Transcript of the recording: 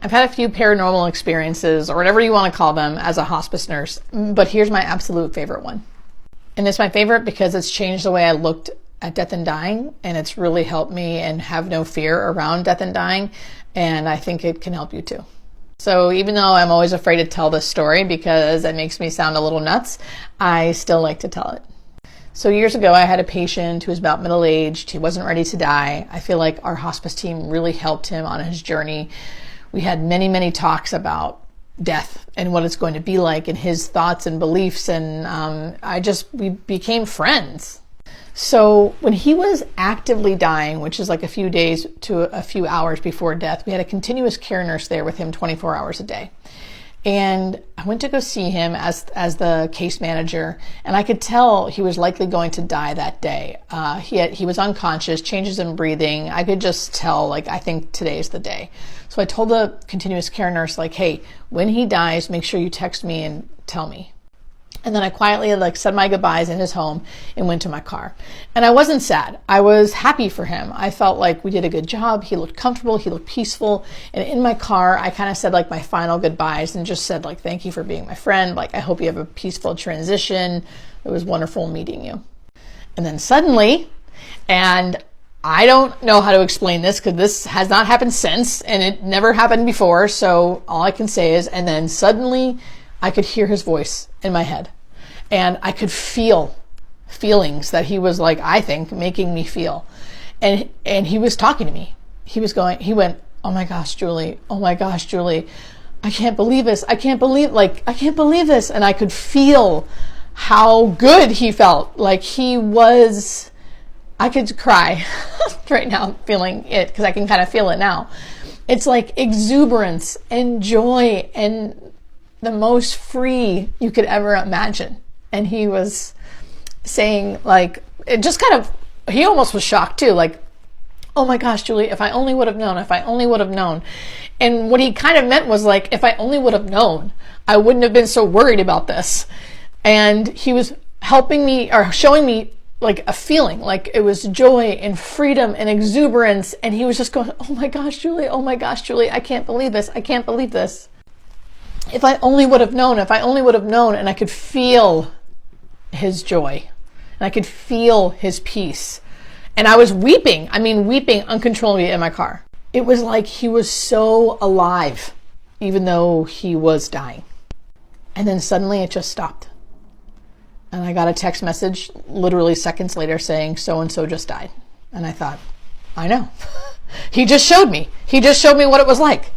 I've had a few paranormal experiences, or whatever you want to call them, as a hospice nurse, but here's my absolute favorite one. And it's my favorite because it's changed the way I looked at death and dying, and it's really helped me and have no fear around death and dying, and I think it can help you too. So even though I'm always afraid to tell this story because it makes me sound a little nuts, I still like to tell it. So years ago, I had a patient who was about middle-aged. He wasn't ready to die. I feel like our hospice team really helped him on his journey. We had many, many talks about death and what it's going to be like and his thoughts and beliefs, and we became friends. So when he was actively dying, which is like a few days to a few hours before death, we had a continuous care nurse there with him 24 hours a day. And I went to go see him as the case manager, and I could tell he was likely going to die that day. He was unconscious, changes in breathing. I could just tell, like, I think today's the day. So I told the continuous care nurse, like, hey, when he dies, make sure you text me and tell me. And then I quietly said my goodbyes in his home and went to my car. And I wasn't sad. I was happy for him. I felt like we did a good job. He looked comfortable. He looked peaceful. And in my car, I kind of said my final goodbyes and just said thank you for being my friend. I hope you have a peaceful transition. It was wonderful meeting you. And then suddenly, and I don't know how to explain this because this has not happened since and it never happened before. So all I can say is, and then suddenly I could hear his voice in my head. And I could feel feelings that he was I think, making me feel. And he was talking to me. He went, oh my gosh, Julie. Oh my gosh, Julie. I can't believe this. I can't believe this. And I could feel how good he felt. I could cry right now feeling it because I can kind of feel it now. It's exuberance and joy and the most free you could ever imagine. And he was saying it just he almost was shocked too. Oh my gosh, Julie, if I only would have known, if I only would have known. And what he kind of meant was if I only would have known, I wouldn't have been so worried about this. And he was helping me or showing me a feeling, it was joy and freedom and exuberance. And he was just going, oh my gosh, Julie, I can't believe this. I can't believe this. If I only would have known, and I could feel his joy and I could feel his peace. And I was weeping uncontrollably in my car. It was he was so alive, even though he was dying. And then suddenly it just stopped. And I got a text message literally seconds later saying, so-and-so just died. And I thought, I know. He just showed me what it was like.